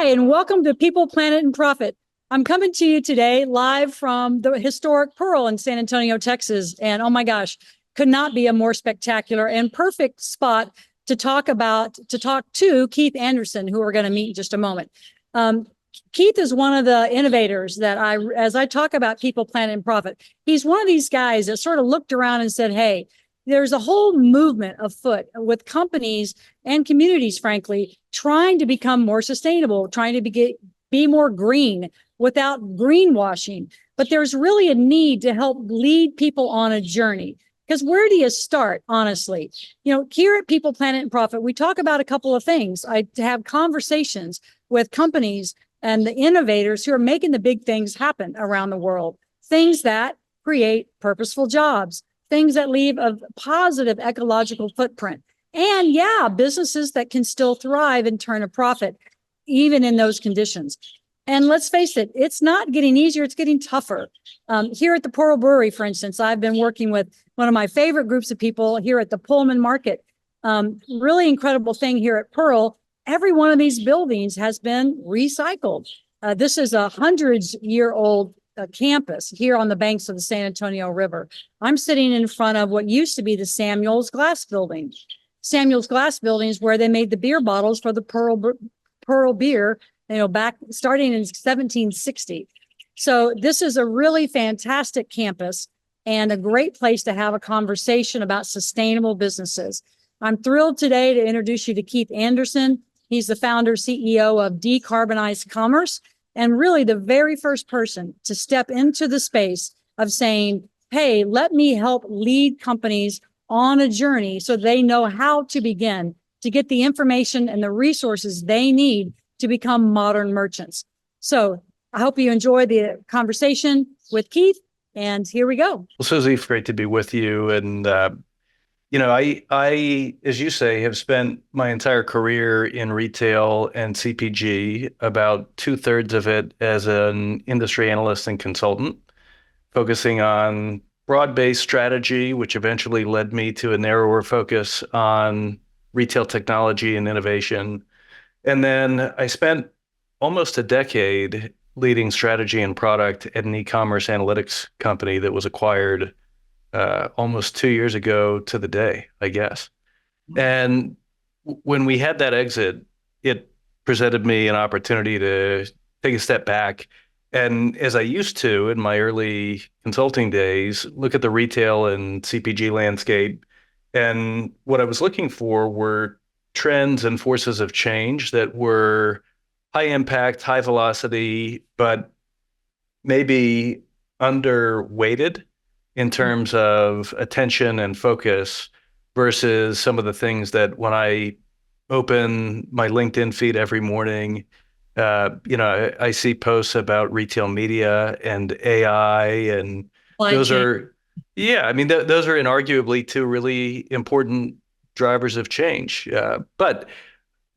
Hi, and welcome to People, Planet, and Profit. I'm coming to you today live from the historic Pearl in San Antonio, Texas. And oh my gosh, could not be a more spectacular and perfect spot to talk to Keith Anderson, who we're going to meet in just a moment. Keith is one of the innovators that as I talk about People, Planet, and Profit, he's one of these guys that sort of looked around and said, hey, there's a whole movement afoot with companies and communities, frankly, trying to become more sustainable, trying to be more green without greenwashing. But there's really a need to help lead people on a journey. Because where do you start, honestly? You know, here at People, Planet, and Profit, we talk about a couple of things. I have conversations with companies and the innovators who are making the big things happen around the world, things that create purposeful jobs, things that leave a positive ecological footprint. And yeah, businesses that can still thrive and turn a profit, even in those conditions. And let's face it, it's not getting easier, it's getting tougher. Here at the Pearl Brewery, for instance, I've been working with one of my favorite groups of people here at the Pullman Market. Really incredible thing here at Pearl. Every one of these buildings has been recycled. This is a hundreds-year-old campus here on the banks of the San Antonio River. I'm sitting in front of what used to be the Samuel's Glass Building. Samuel's Glass Building is where they made the beer bottles for the Pearl beer, back starting in 1760. So this is a really fantastic campus and a great place to have a conversation about sustainable businesses. I'm thrilled today to introduce you to Keith Anderson. He's the founder, CEO of Decarbonizing Commerce, and really the very first person to step into the space of saying, hey, let me help lead companies on a journey so they know how to begin to get the information and the resources they need to become modern merchants. So I hope you enjoy the conversation with Keith, and here we go. Well, Suzy, great to be with you. And, I, as you say, have spent my entire career in retail and CPG, about 2/3 of it as an industry analyst and consultant, focusing on broad-based strategy, which eventually led me to a narrower focus on retail technology and innovation. And then I spent almost a decade leading strategy and product at an e-commerce analytics company that was acquired almost 2 years ago to the day, I guess. And when we had that exit, it presented me an opportunity to take a step back. And as I used to in my early consulting days, look at the retail and CPG landscape. And what I was looking for were trends and forces of change that were high impact, high velocity, but maybe underweighted in terms of attention and focus versus some of the things that when I open my LinkedIn feed every morning, I see posts about retail media and AI, and those are, yeah, I mean, those are inarguably two really important drivers of change. But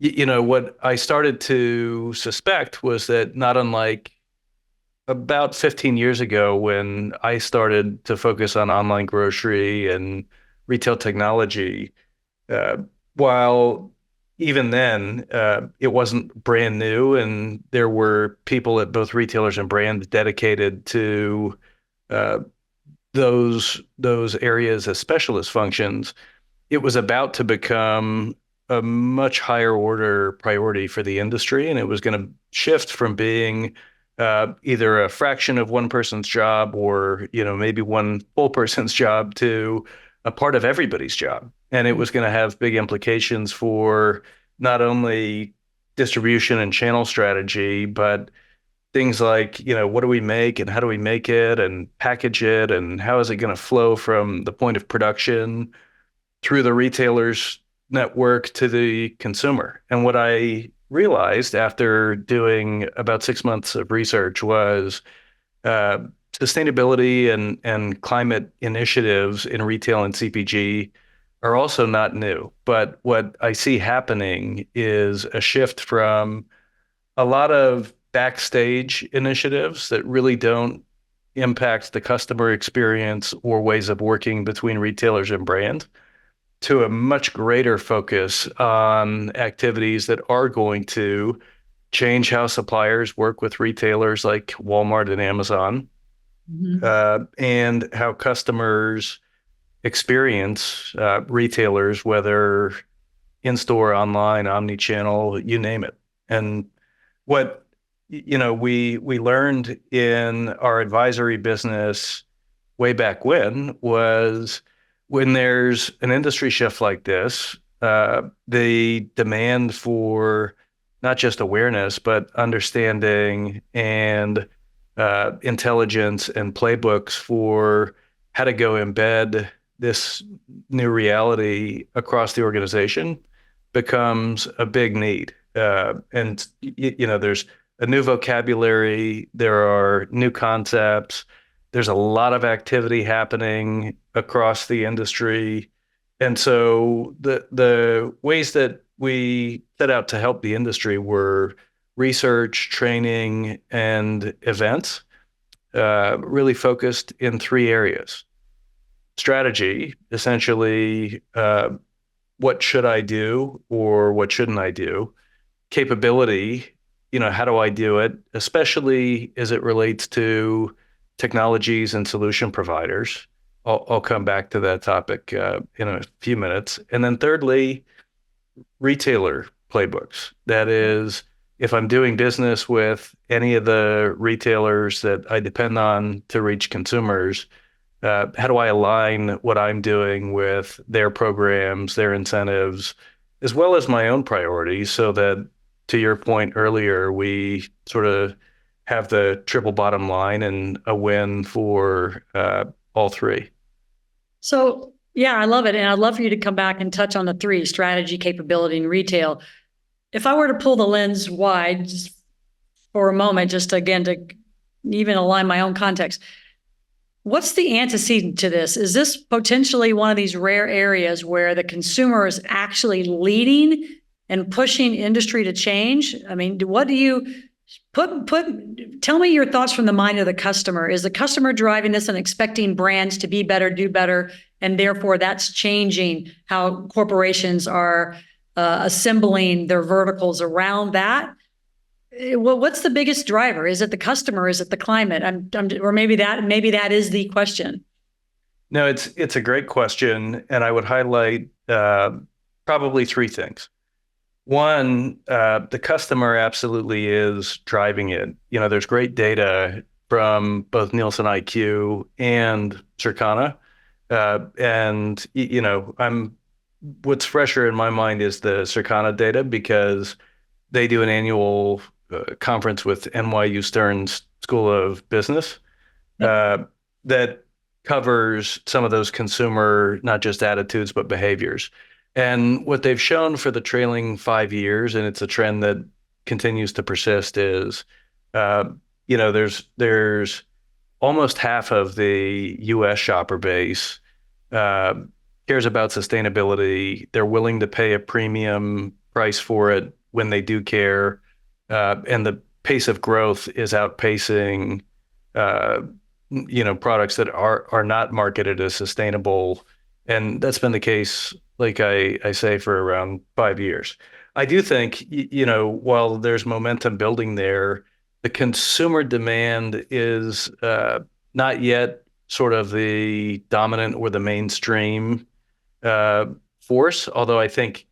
what I started to suspect was that not unlike about 15 years ago when I started to focus on online grocery and retail technology, uh, while even then it wasn't brand new and there were people at both retailers and brands dedicated to uh, those areas as specialist functions, it was about to become a much higher order priority for the industry, and it was going to shift from being either a fraction of one person's job or maybe one full person's job to a part of everybody's job. And it was going to have big implications for not only distribution and channel strategy, but things like, what do we make and how do we make it and package it and how is it going to flow from the point of production through the retailer's network to the consumer. And what I realized after doing about 6 months of research was uh, sustainability and climate initiatives in retail and CPG are also not new. But what I see happening is a shift from a lot of backstage initiatives that really don't impact the customer experience or ways of working between retailers and brands to a much greater focus on activities that are going to change how suppliers work with retailers like Walmart and Amazon, Mhm. and how customers experience retailers, whether in store, online, omni-channel, you name it. And what we learned in our advisory business way back when was when there's an industry shift like this, the demand for not just awareness, but understanding and intelligence and playbooks for how to go embed this new reality across the organization becomes a big need. There's a new vocabulary, there are new concepts, there's a lot of activity happening across the industry. And so the ways that we set out to help the industry were research, training, and events, really focused in three areas. Strategy, essentially, what should I do or what shouldn't I do? Capability, how do I do it, especially as it relates to technologies and solution providers. I'll come back to that topic in a few minutes. And then thirdly, retailer playbooks. That is, if I'm doing business with any of the retailers that I depend on to reach consumers, how do I align what I'm doing with their programs, their incentives, as well as my own priorities, so that, to your point earlier, we sort of have the triple bottom line and a win for all three. So, yeah, I love it. And I'd love for you to come back and touch on the three: strategy, capability, and retail. If I were to pull the lens wide just for a moment, just again to even align my own context, what's the antecedent to this? Is this potentially one of these rare areas where the consumer is actually leading and pushing industry to change? I mean, what do you tell me your thoughts from the mind of the customer. Is the customer driving this and expecting brands to be better, do better, and therefore that's changing how corporations are assembling their verticals around that? Well, what's the biggest driver? Is it the customer? Is it the climate? Or maybe that is the question. No, it's a great question, and I would highlight probably three things. One, the customer absolutely is driving it. There's great data from both Nielsen IQ and Circana. And what's fresher in my mind is the Circana data, because they do an annual conference with NYU Stern's School of Business that covers some of those consumer, not just attitudes, but behaviors. And what they've shown for the trailing 5 years, and it's a trend that continues to persist, is there's almost half of the U.S. shopper base uh, cares about sustainability. They're willing to pay a premium price for it when they do care, and the pace of growth is outpacing products that are not marketed as sustainable. And that's been the case, like I say, for around 5 years. I do think, while there's momentum building there, the consumer demand is not yet sort of the dominant or the mainstream uh, force, although I think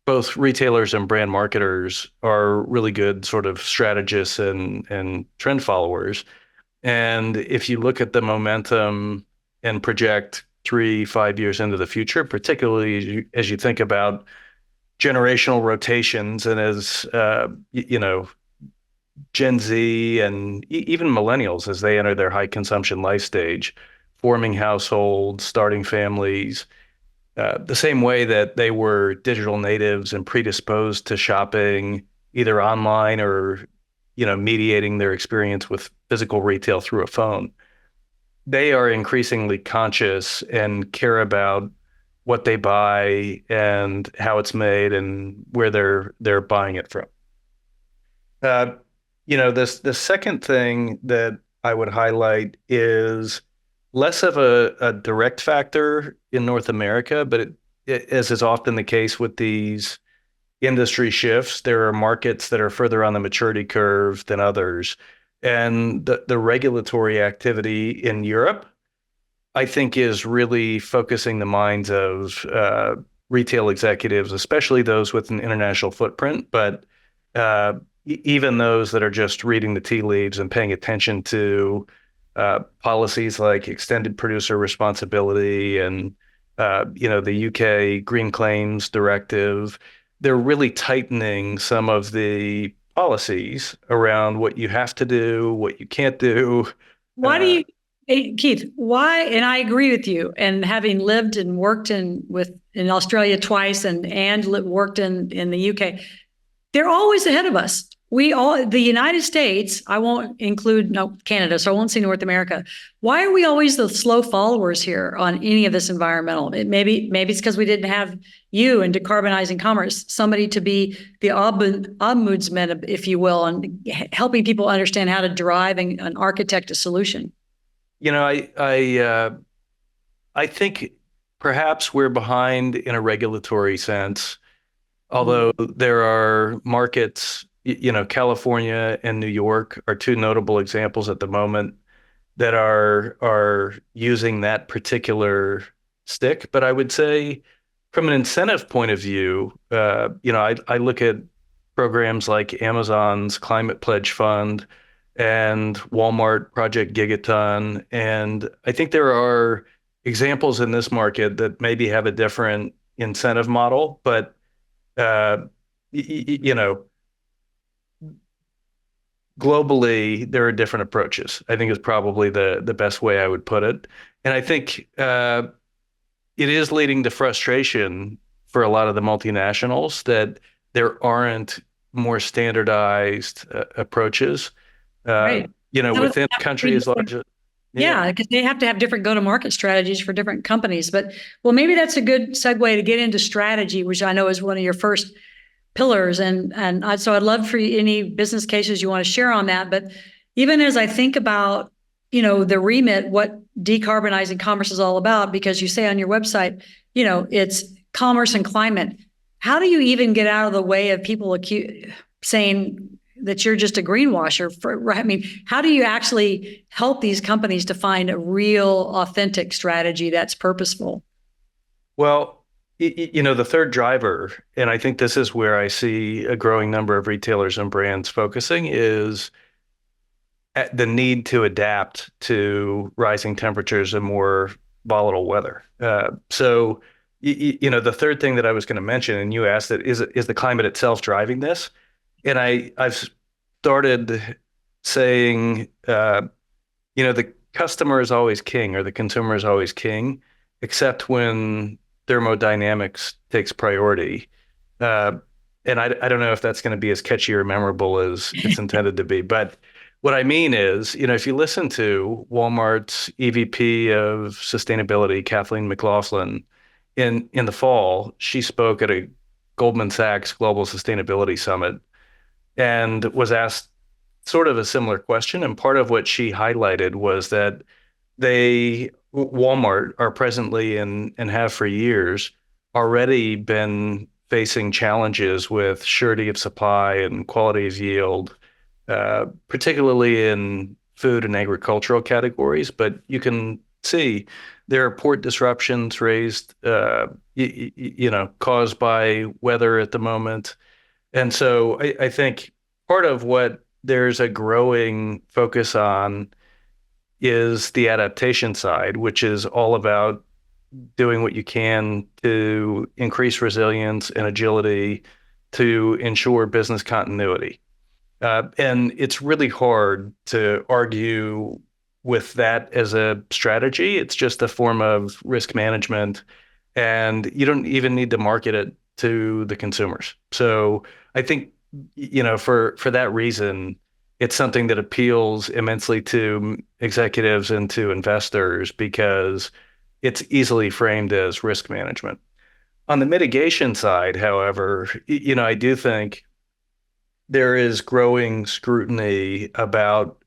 both retailers and brand marketers are really good sort of strategists and trend followers. And if you look at the momentum and project 3, 5 years into the future, particularly as you think about generational rotations, and as Gen Z and even millennials, as they enter their high consumption life stage, forming households, starting families, the same way that they were digital natives and predisposed to shopping either online or mediating their experience with physical retail through a phone. They are increasingly conscious and care about what they buy and how it's made and where they're buying it from. Uh, the second thing that I would highlight is less of a direct factor in North America, but as is often the case with these industry shifts. There are markets that are further on the maturity curve than others. And the regulatory activity in Europe, I think, is really focusing the minds of retail executives, especially those with an international footprint, but uh, even those that are just reading the tea leaves and paying attention to policies like extended producer responsibility and the UK Green Claims Directive. They're really tightening some of the policies around what you have to do, what you can't do. Why do you, Hey, Keith, why, and I agree with you, and having lived and worked in Australia twice and worked in the UK, they're always ahead of us. The United States, I won't include no Canada, so I won't say North America. Why are we always the slow followers here on any of this environmental? Maybe it's because we didn't have you in Decarbonizing Commerce, somebody to be the ombudsman, if you will, and helping people understand how to drive and architect a solution. You know, I think perhaps we're behind in a regulatory sense, although there are markets, California and New York are two notable examples at the moment that are using that particular stick. But I would say from an incentive point of view, I look at programs like Amazon's Climate Pledge Fund and Walmart Project Gigaton. And I think there are examples in this market that maybe have a different incentive model, but uh, you know, globally there are different approaches. I think is probably the best way I would put it. And I think it is leading to frustration for a lot of the multinationals that there aren't more standardized approaches. Right. Within a country as large as yeah. Yeah, because they have to have different go-to-market strategies for different companies. But well, maybe that's a good segue to get into strategy, which I know is one of your first pillars. So I'd love for you, any business cases you want to share on that. But even as I think about, the remit, what decarbonizing commerce is all about, because you say on your website, it's commerce and climate. How do you even get out of the way of people saying that you're just a greenwasher? Right? I mean, how do you actually help these companies to find a real, authentic strategy that's purposeful? Well, the third driver, and I think this is where I see a growing number of retailers and brands focusing, is at the need to adapt to rising temperatures and more volatile weather. The third thing that I was going to mention, and you asked it, is the climate itself driving this? And I've started saying, the customer is always king or the consumer is always king, except when thermodynamics takes priority. Uh, and I don't know if that's going to be as catchy or memorable as it's intended to be. But what I mean is, if you listen to Walmart's EVP of sustainability, Kathleen McLaughlin, in the fall, she spoke at a Goldman Sachs Global Sustainability Summit and was asked sort of a similar question. And part of what she highlighted was that Walmart are presently and have for years already been facing challenges with surety of supply and quality of yield, particularly in food and agricultural categories. But you can see there are port disruptions caused by weather at the moment. And so I think part of what there's a growing focus on is the adaptation side, which is all about doing what you can to increase resilience and agility to ensure business continuity. And it's really hard to argue with that as a strategy. It's just a form of risk management, and you don't even need to market it to the consumers. So I think, for that reason, it's something that appeals immensely to executives and to investors because it's easily framed as risk management. On the mitigation side, however, I do think there is growing scrutiny about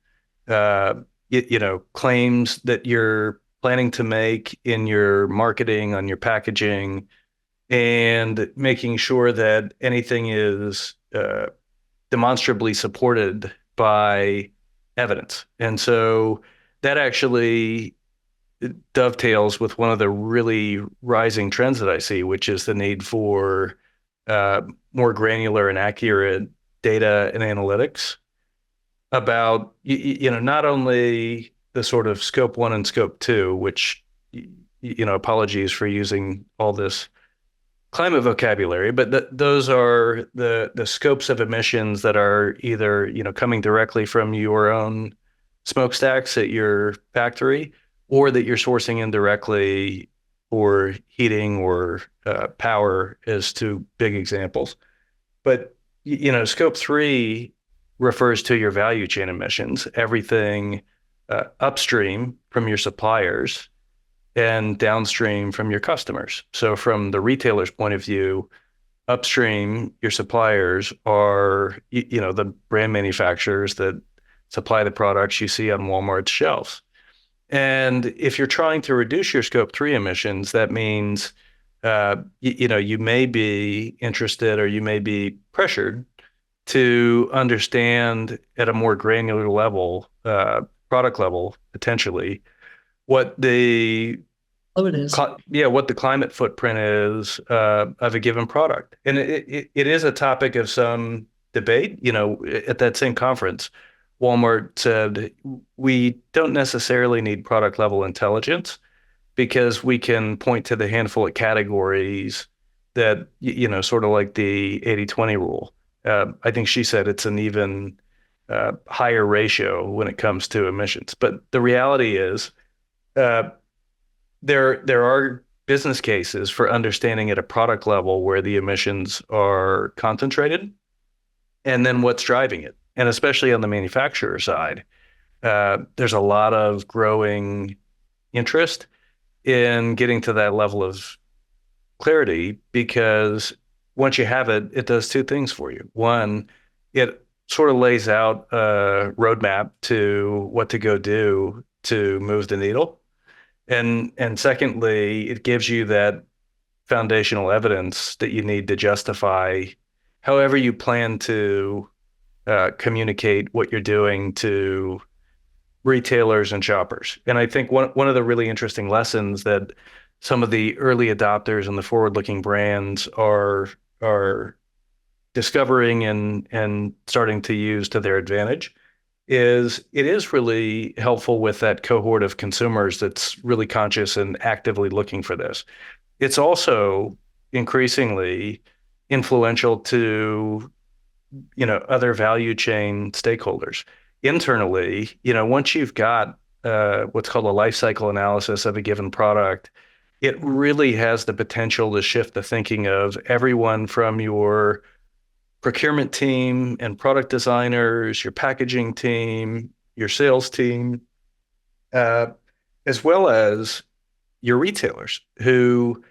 claims that you're planning to make in your marketing, on your packaging, and making sure that anything is demonstrably supported by evidence. And so that actually dovetails with one of the really rising trends that I see, which is the need for uh, more granular and accurate data and analytics about not only the sort of scope one and scope two, which apologies for using all this climate vocabulary, but those are the scopes of emissions that are either coming directly from your own smokestacks at your factory, or that you're sourcing indirectly for heating or power, as two big examples. But scope three refers to your value chain emissions, everything upstream from your suppliers and downstream from your customers. So from the retailer's point of view, upstream, your suppliers are, the brand manufacturers that supply the products you see on Walmart's shelves. And if you're trying to reduce your scope three emissions, that means, you may be interested or you may be pressured to understand at a more granular level, product level, potentially, what the Oh, it is. what the climate footprint is of a given product. And it is a topic of some debate. At that same conference, Walmart said we don't necessarily need product level intelligence because we can point to the handful of categories that, sort of like the 80/20 rule. I think she said it's an even higher ratio when it comes to emissions. But the reality is, uh, there are business cases for understanding at a product level where the emissions are concentrated and then what's driving it. And especially on the manufacturer side, there's a lot of growing interest in getting to that level of clarity, because once you have it, it does two things for you. One, it sort of lays out a roadmap to what to go do to move the needle. And secondly, it gives you that foundational evidence that you need to justify however you plan to communicate what you're doing to retailers and shoppers. And I think one of the really interesting lessons that some of the early adopters and the forward-looking brands are discovering and starting to use to their advantage is it is really helpful with that cohort of consumers that's really conscious and actively looking for this. It's also increasingly influential to, other value chain stakeholders. Internally, once you've got what's called a life cycle analysis of a given product, it really has the potential to shift the thinking of everyone from your procurement team and product designers, your packaging team, your sales team, uh, as well as your retailers, who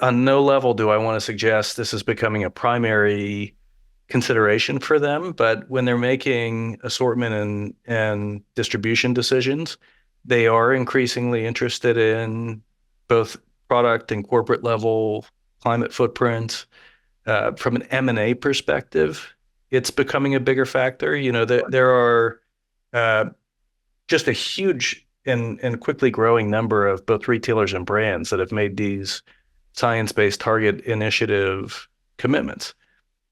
on no level do I want to suggest this is becoming a primary consideration for them. But when they're making assortment and distribution decisions, they are increasingly interested in both product and corporate level climate footprints. From an M&A perspective, it's becoming a bigger factor. There are just a huge and quickly growing number of both retailers and brands that have made these science-based target initiative commitments.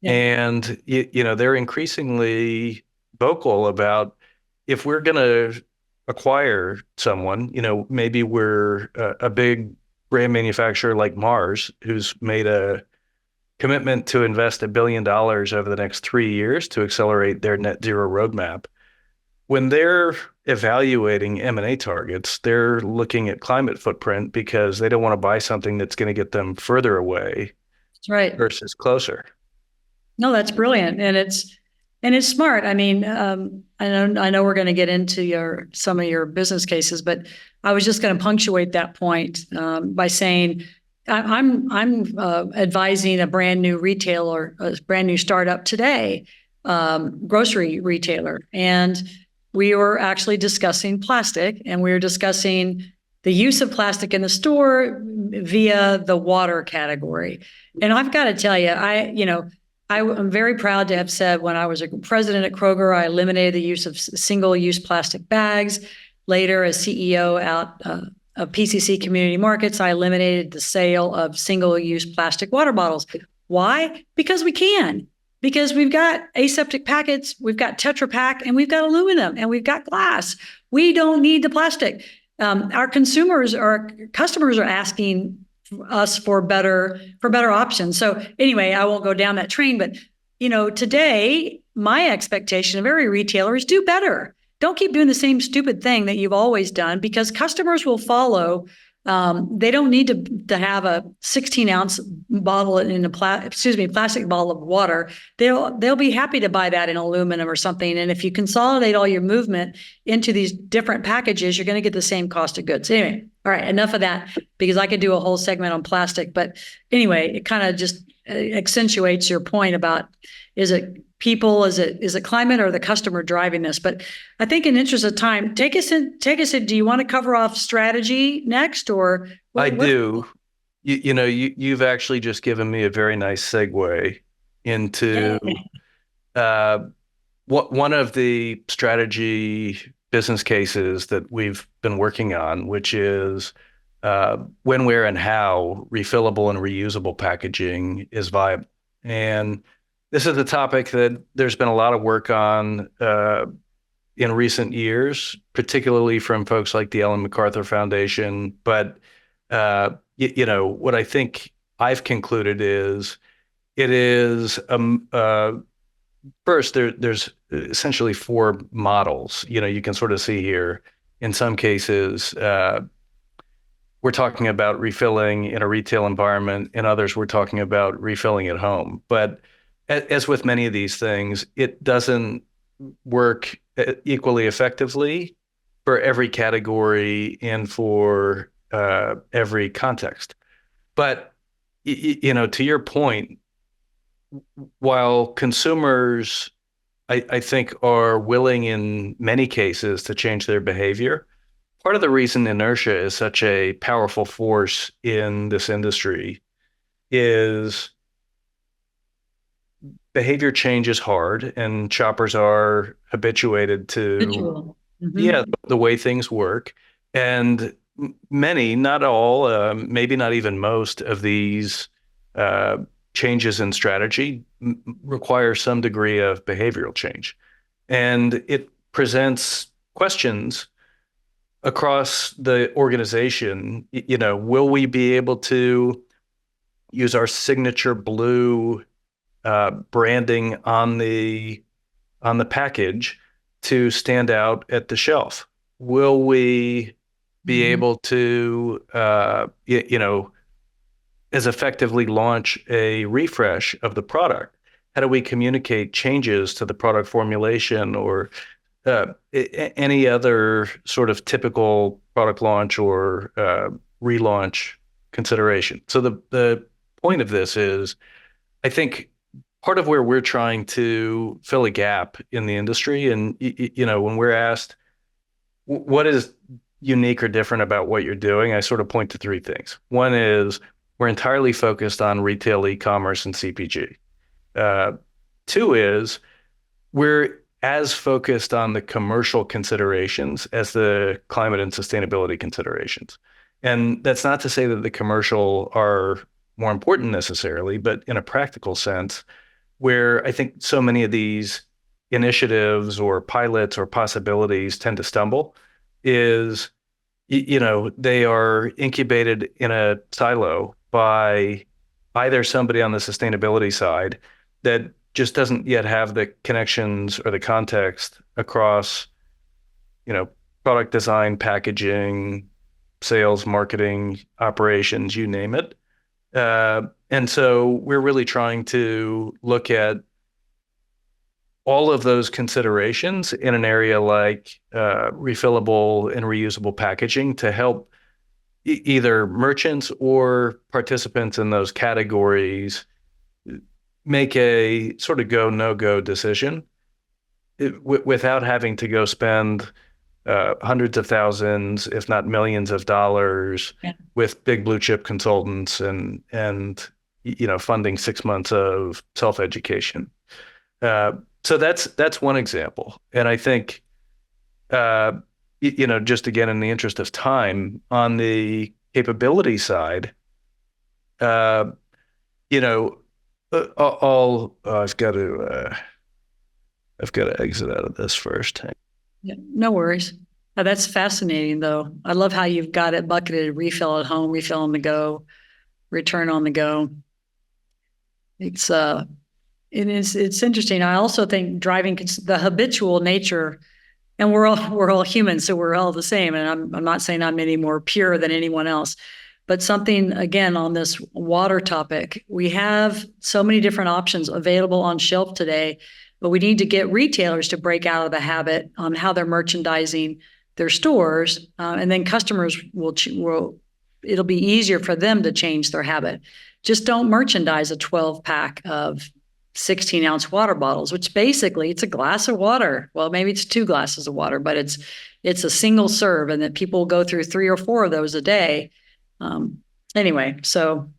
Yeah. And they're increasingly vocal about, if we're going to acquire someone, maybe we're a big brand manufacturer like Mars, who's made a commitment to invest $1 billion over the next 3 years to accelerate their net zero roadmap. When they're evaluating M&A targets, they're looking at climate footprint because they don't want to buy something that's going to get them further away. That's right. Versus closer. No, that's brilliant. And it's smart. I mean, I know we're going to get into some of your business cases, but I was just going to punctuate that point by saying, I'm advising a brand new retailer, a brand new startup today, grocery retailer, and we were actually discussing plastic, and we were discussing the use of plastic in the store via the water category. And I've got to tell you, I'm very proud to have said when I was a president at Kroger, I eliminated the use of single-use plastic bags. Later, as CEO out of PCC Community Markets, I eliminated the sale of single-use plastic water bottles. Why? Because we can. Because we've got aseptic packets, we've got Tetra Pak, and we've got aluminum, and we've got glass. We don't need the plastic. Our customers are asking us for better options. So anyway, I won't go down that train, but today my expectation of every retailer is do better. Don't keep doing the same stupid thing that you've always done, because customers will follow. They don't need to have a 16-ounce bottle in a plastic bottle of water. They'll be happy to buy that in aluminum or something. And if you consolidate all your movement into these different packages, you're going to get the same cost of goods. Anyway, all right, enough of that, because I could do a whole segment on plastic. But anyway, it kind of just accentuates your point about, is it people, is it climate, or the customer driving this? But I think in interest of time, take us in. Do you want to cover off strategy next, or I do. You've actually just given me a very nice segue into one of the strategy business cases that we've been working on, which is when, where, and how refillable and reusable packaging is viable. And this is a topic that there's been a lot of work on in recent years, particularly from folks like the Ellen MacArthur Foundation. But what I think I've concluded is it is first there's essentially four models. You can sort of see here. In some cases, we're talking about refilling in a retail environment. In others, we're talking about refilling at home. But as with many of these things, it doesn't work equally effectively for every category and for every context. But to your point, while consumers, I think, are willing in many cases to change their behavior, part of the reason inertia is such a powerful force in this industry is behavior change is hard, and shoppers are habituated to the way things work. And many, not all, maybe not even most of these changes in strategy require some degree of behavioral change. And it presents questions across the organization. Will we be able to use our signature blue branding on the package to stand out at the shelf? Will we be able to, as effectively launch a refresh of the product? How do we communicate changes to the product formulation or any other sort of typical product launch or relaunch consideration? So the point of this is, I think, part of where we're trying to fill a gap in the industry. And, when we're asked, what is unique or different about what you're doing, I sort of point to three things. One is we're entirely focused on retail, e-commerce, and CPG. Two is we're as focused on the commercial considerations as the climate and sustainability considerations. And that's not to say that the commercial are more important necessarily, but in a practical sense, where I think so many of these initiatives or pilots or possibilities tend to stumble is, they are incubated in a silo by either somebody on the sustainability side that just doesn't yet have the connections or the context across, product design, packaging, sales, marketing, operations, you name it. And so we're really trying to look at all of those considerations in an area like refillable and reusable packaging to help either merchants or participants in those categories make a sort of go, no-go decision without having to go spend hundreds of thousands, if not millions of dollars Yeah. with big blue chip consultants and funding 6 months of self-education. Uh, so that's one example. And I think uh, just again, in the interest of time, on the capability side, uh, you know, I've got to exit out of this first. Yeah, no worries. That's fascinating, though. I love how you've got it bucketed: refill at home, refill on the go, return on the go. It's it's interesting. I also think driving the habitual nature, and we're all humans, so we're all the same. And I'm not saying I'm any more pure than anyone else, but something again on this water topic, we have so many different options available on shelf today, but we need to get retailers to break out of the habit on how they're merchandising their stores, and then customers will it'll be easier for them to change their habit. Just don't merchandise a 12-pack of 16-ounce water bottles, which basically it's a glass of water. Well, maybe it's 2 glasses of water, but it's a single serve, and that people go through 3 or 4 of those a day. Anyway, so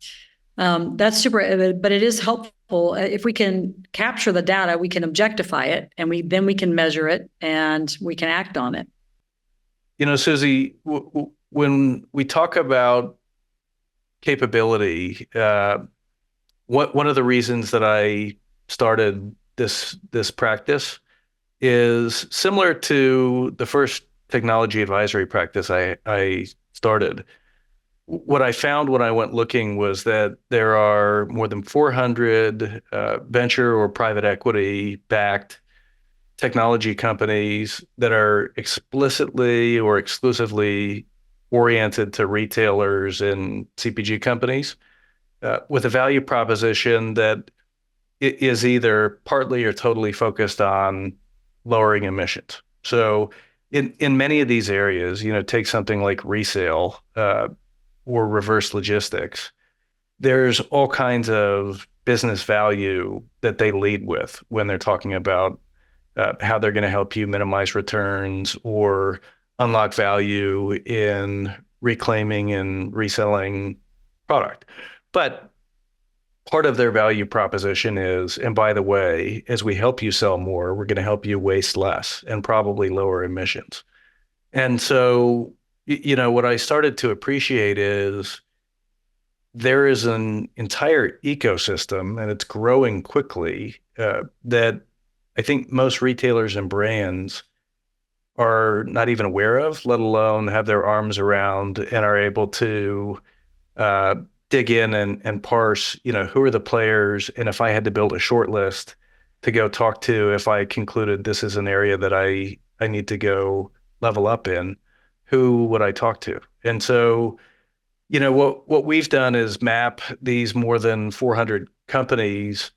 that's super, but it is helpful if we can capture the data, we can objectify it, and then we can measure it and we can act on it. Suzy, when we talk about capability, one of the reasons that I started this practice is similar to the first technology advisory practice I started. What I found when I went looking was that there are more than 400 venture or private equity backed technology companies that are explicitly or exclusively oriented to retailers and CPG companies with a value proposition that is either partly or totally focused on lowering emissions. So in many of these areas, take something like resale or reverse logistics, there's all kinds of business value that they lead with when they're talking about how they're going to help you minimize returns or unlock value in reclaiming and reselling product. But part of their value proposition is, and by the way, as we help you sell more, we're going to help you waste less and probably lower emissions. And so, what I started to appreciate is there is an entire ecosystem, and it's growing quickly, that I think most retailers and brands are not even aware of, let alone have their arms around and are able to uh, dig in and parse, who are the players, and if I had to build a short list to go talk to, if I concluded this is an area that I need to go level up in, who would I talk to? And so, what we've done is map these more than 400 companies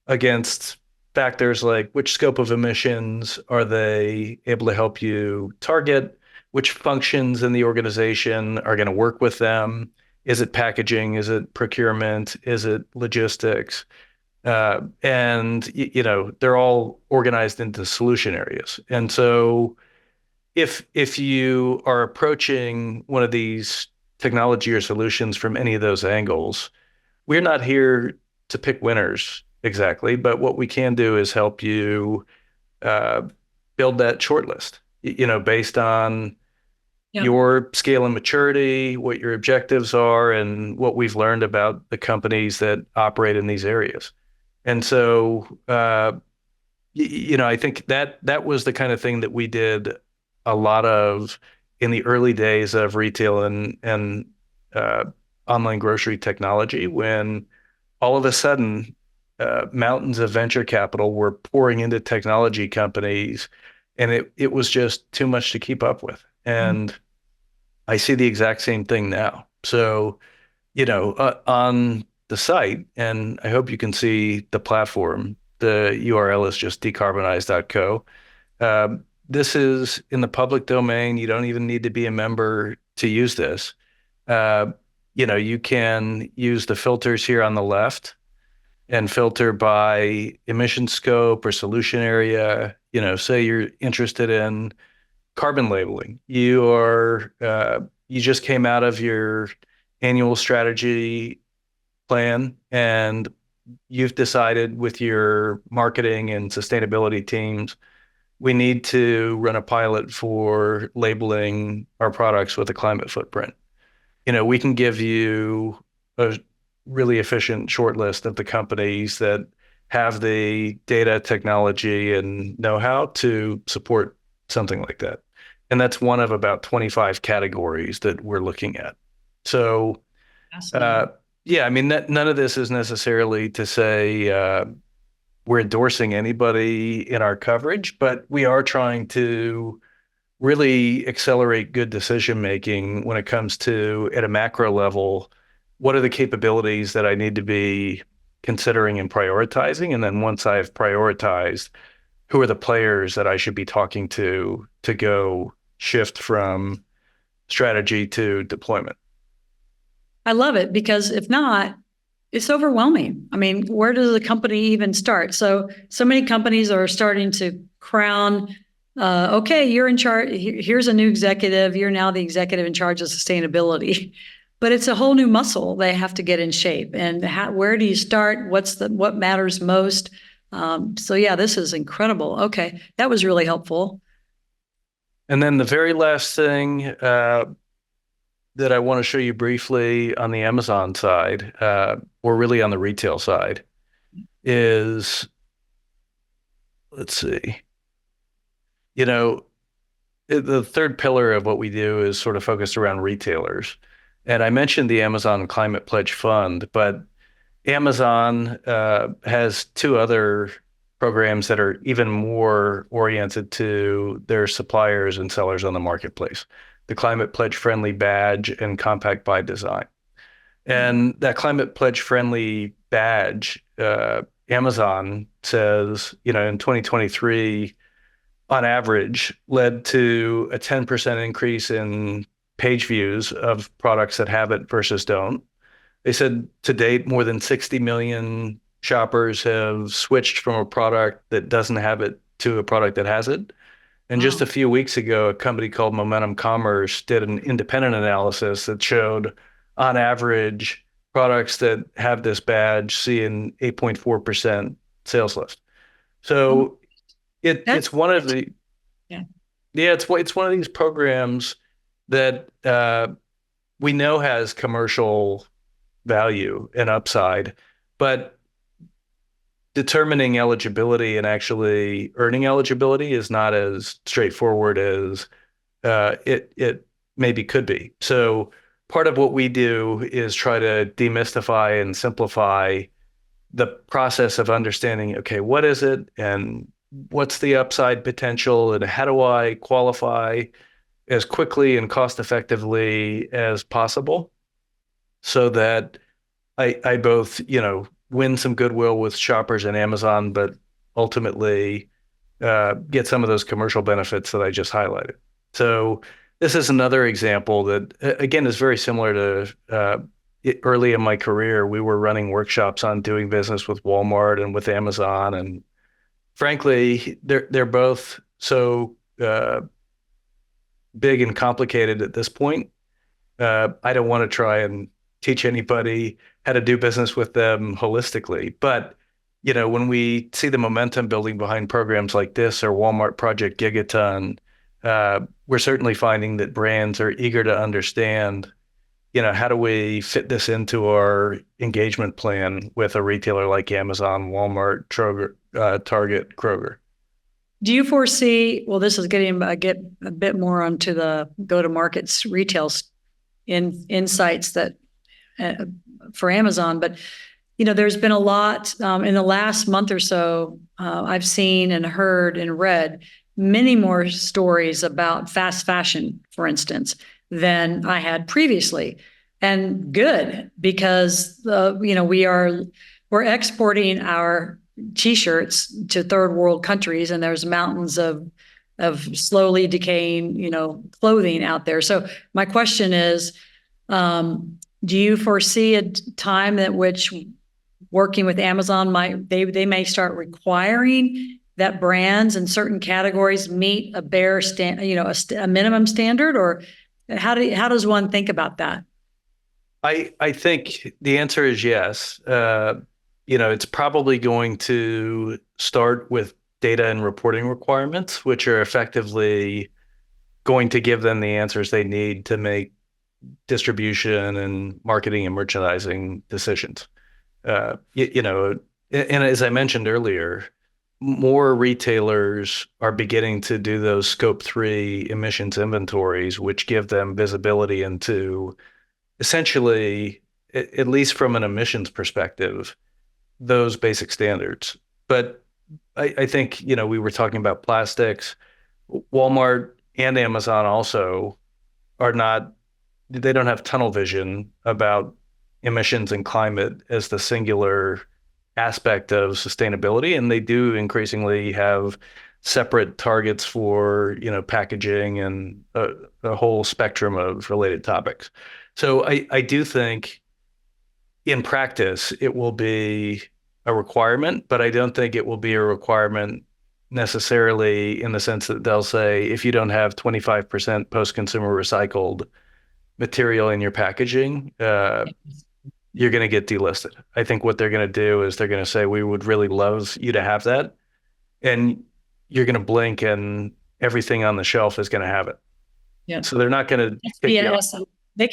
against factors like which scope of emissions are they able to help you target, which functions in the organization are going to work with them. Is it packaging? Is it procurement? Is it logistics? And they're all organized into solution areas. And so if you are approaching one of these technology or solutions from any of those angles, we're not here to pick winners exactly, but what we can do is help you uh, build that short list, based on your scale and maturity, what your objectives are, and what we've learned about the companies that operate in these areas. And so, I think that was the kind of thing that we did a lot of in the early days of retail and online grocery technology, when all of a sudden mountains of venture capital were pouring into technology companies, and it was just too much to keep up with. And I see the exact same thing now. So, on the site, and I hope you can see the platform, the URL is just decarbonize.co. This is in the public domain. You don't even need to be a member to use this. You can use the filters here on the left and filter by emission scope or solution area. Say you're interested in carbon labeling. You just came out of your annual strategy plan, and you've decided with your marketing and sustainability teams, we need to run a pilot for labeling our products with a climate footprint. We can give you a really efficient short list of the companies that have the data, technology, and know-how to support something like that. And that's one of about 25 categories that we're looking at. So, uh, yeah, I mean, none of this is necessarily to say we're endorsing anybody in our coverage, but we are trying to really accelerate good decision making when it comes to, at a macro level, what are the capabilities that I need to be considering and prioritizing? And then once I've prioritized, who are the players that I should be talking to go shift from strategy to deployment? I love it, because if not, it's overwhelming. I mean, where does the company even start? So many companies are starting to crown, okay, you're in charge. Here's a new executive. You're now the executive in charge of sustainability. But it's a whole new muscle they have to get in shape. And where do you start? What matters most? So yeah, this is incredible. Okay, that was really helpful. And then the very last thing that I want to show you briefly on the Amazon side, or really on the retail side, is, let's see, the third pillar of what we do is sort of focused around retailers. And I mentioned the Amazon Climate Pledge Fund, but Amazon has two other programs that are even more oriented to their suppliers and sellers on the marketplace: the Climate Pledge Friendly Badge and Compact by Design. And that Climate Pledge Friendly Badge, Amazon says, in 2023, on average, led to a 10% increase in page views of products that have it versus don't. They said to date, more than 60 million shoppers have switched from a product that doesn't have it to a product that has it. And just a few weeks ago, a company called Momentum Commerce did an independent analysis that showed, on average, products that have this badge see an 8.4% sales lift. So it's one of the yeah. it's one of these programs that we know has commercial value and upside, but determining eligibility and actually earning eligibility is not as straightforward as it maybe could be. So part of what we do is try to demystify and simplify the process of understanding, okay, what is it and what's the upside potential, and how do I qualify as quickly and cost effectively as possible so that I both, win some goodwill with shoppers and Amazon, but ultimately get some of those commercial benefits that I just highlighted. So this is another example that, again, is very similar to early in my career. We were running workshops on doing business with Walmart and with Amazon, and frankly, they're both so big and complicated at this point. I don't want to try and teach anybody how to do business with them holistically. But, when we see the momentum building behind programs like this or Walmart Project Gigaton, we're certainly finding that brands are eager to understand, how do we fit this into our engagement plan with a retailer like Amazon, Walmart, Target, Kroger. Do you foresee, well, this is getting a bit more onto the go-to-markets retail insights that for Amazon, but there's been a lot in the last month or so. I've seen and heard and read many more stories about fast fashion, for instance, than I had previously, and good, because we're exporting our T-shirts to third world countries, and there's mountains of slowly decaying, clothing out there. So my question is, do you foresee a time at which working with Amazon they may start requiring that brands in certain categories meet a bare a minimum standard, or how does one think about that? I think the answer is yes. It's probably going to start with data and reporting requirements, which are effectively going to give them the answers they need to make distribution and marketing and merchandising decisions. And as I mentioned earlier, more retailers are beginning to do those scope 3 emissions inventories, which give them visibility into essentially, at least from an emissions perspective, those basic standards. But I think, we were talking about plastics. Walmart and Amazon also are not, they don't have tunnel vision about emissions and climate as the singular aspect of sustainability. And they do increasingly have separate targets for, packaging and a whole spectrum of related topics. So I do think in practice it will be a requirement, but I don't think it will be a requirement necessarily in the sense that they'll say if you don't have 25% post-consumer recycled material in your packaging, you're going to get delisted. I think what they're going to do is they're going to say, we would really love you to have that. And you're going to blink and everything on the shelf is going to have it. Yeah. So they're not going to pick you up. They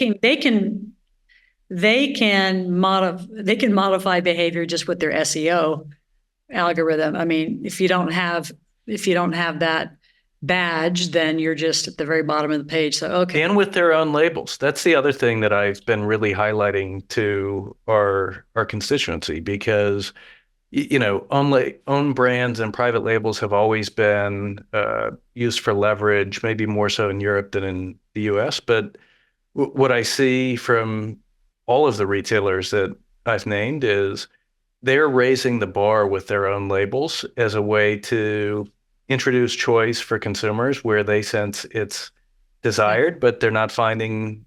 can modify behavior just with their SEO algorithm. I mean, if you don't have that badge, then you're just at the very bottom of the page. So, okay. And with their own labels. That's the other thing that I've been really highlighting to our constituency, because own brands and private labels have always been used for leverage, maybe more so in Europe than in the US. But what I see from all of the retailers that I've named is they're raising the bar with their own labels as a way to introduce choice for consumers where they sense it's desired, but they're not finding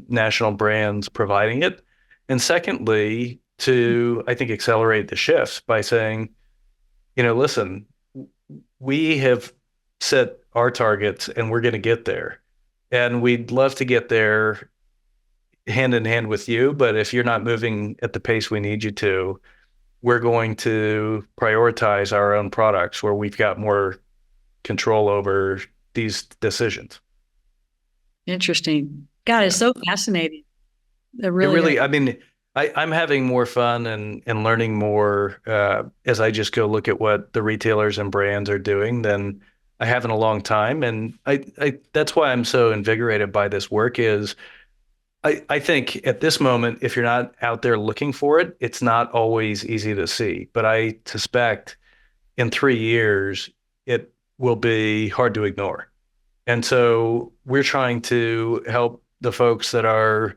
national brands providing it. And secondly, to, I think, accelerate the shifts by saying, listen, we have set our targets and we're going to get there. And we'd love to get there hand in hand with you. But if you're not moving at the pace we need you to, we're going to prioritize our own products where we've got more control over these decisions. Interesting. God, it's so fascinating. I mean, I'm having more fun and learning more as I just go look at what the retailers and brands are doing than I have in a long time. And I that's why I'm so invigorated by this work is I think at this moment, if you're not out there looking for it, it's not always easy to see. But I suspect in 3 years, it will be hard to ignore. And so we're trying to help the folks that are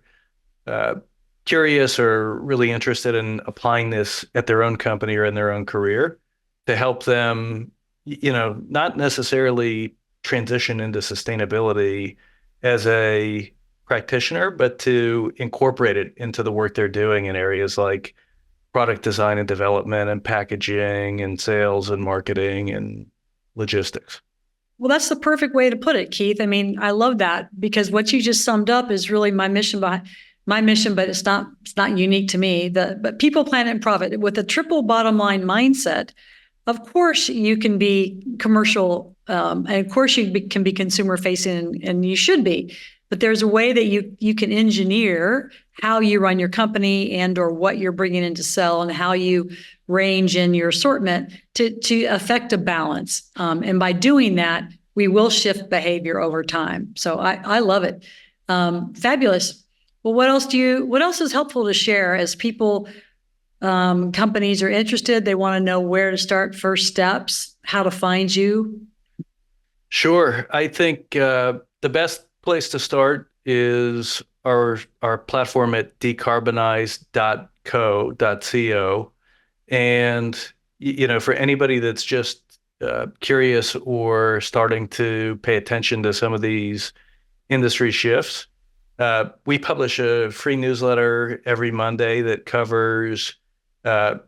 curious or really interested in applying this at their own company or in their own career to help them, not necessarily transition into sustainability as a practitioner, but to incorporate it into the work they're doing in areas like product design and development and packaging and sales and marketing and logistics. Well, that's the perfect way to put it, Keith. I mean, I love that because what you just summed up is really my mission, but it's not unique to me. But people, planet, and profit with a triple bottom line mindset. Of course, you can be commercial, and of course can be consumer facing, and you should be. But there's a way that you can engineer how you run your company and or what you're bringing in to sell and how you range in your assortment to affect a balance. And by doing that, we will shift behavior over time. So I love it. Fabulous. Well, what else is helpful to share as people, companies are interested, they want to know where to start, first steps, how to find you? Sure. I think the best place to start is our platform at decarbonize.co. And for anybody that's just curious or starting to pay attention to some of these industry shifts, we publish a free newsletter every Monday that covers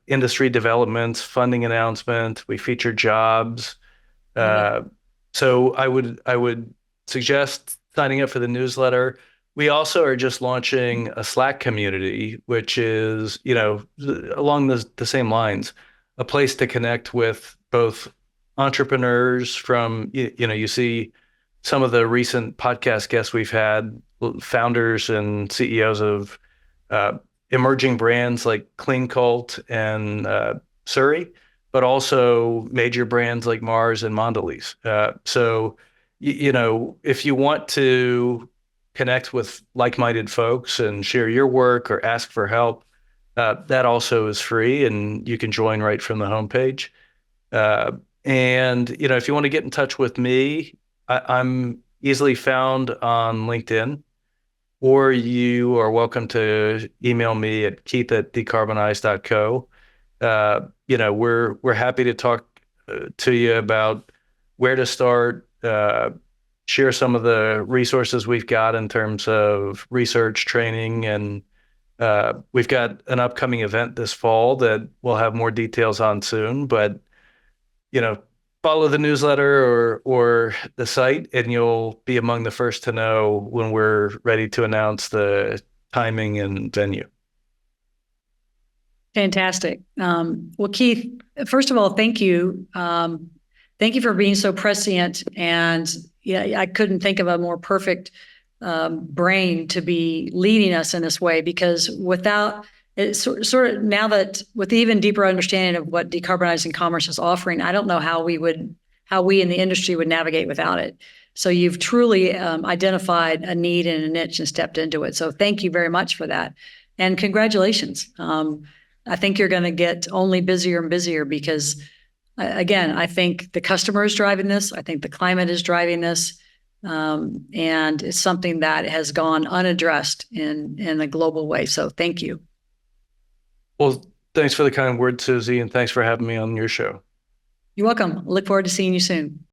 industry developments, funding announcement. We feature jobs. Love it. So I would suggest signing up for the newsletter. We also are just launching a Slack community, which is, along the same lines, a place to connect with both entrepreneurs from, you see some of the recent podcast guests we've had, founders and CEOs of uh, emerging brands like Clean Cult and Surrey, but also major brands like Mars and Mondelez. So, if you want to connect with like-minded folks and share your work or ask for help, that also is free, and you can join right from the homepage. Uh, and if you want to get in touch with me, I'm easily found on LinkedIn, or you are welcome to email me at keith@decarbonize.co. We're happy to talk to you about where to start, share some of the resources we've got in terms of research, training, and we've got an upcoming event this fall that we'll have more details on soon. But you know, follow the newsletter or the site, and you'll be among the first to know when we're ready to announce the timing and venue. Fantastic. Well, Keith, first of all, thank you. Thank you for being so prescient. And yeah, I couldn't think of a more perfect brain to be leading us in this way, because without it, sort of now that with even deeper understanding of what Decarbonizing Commerce is offering, I don't know how we in the industry would navigate without it. So you've truly identified a need and a niche and stepped into it. So thank you very much for that. And congratulations. I think you're going to get only busier and busier because, again, I think the customer is driving this. I think the climate is driving this. And it's something that has gone unaddressed in a global way. So thank you. Well, thanks for the kind words, Suzy, and thanks for having me on your show. You're welcome. Look forward to seeing you soon.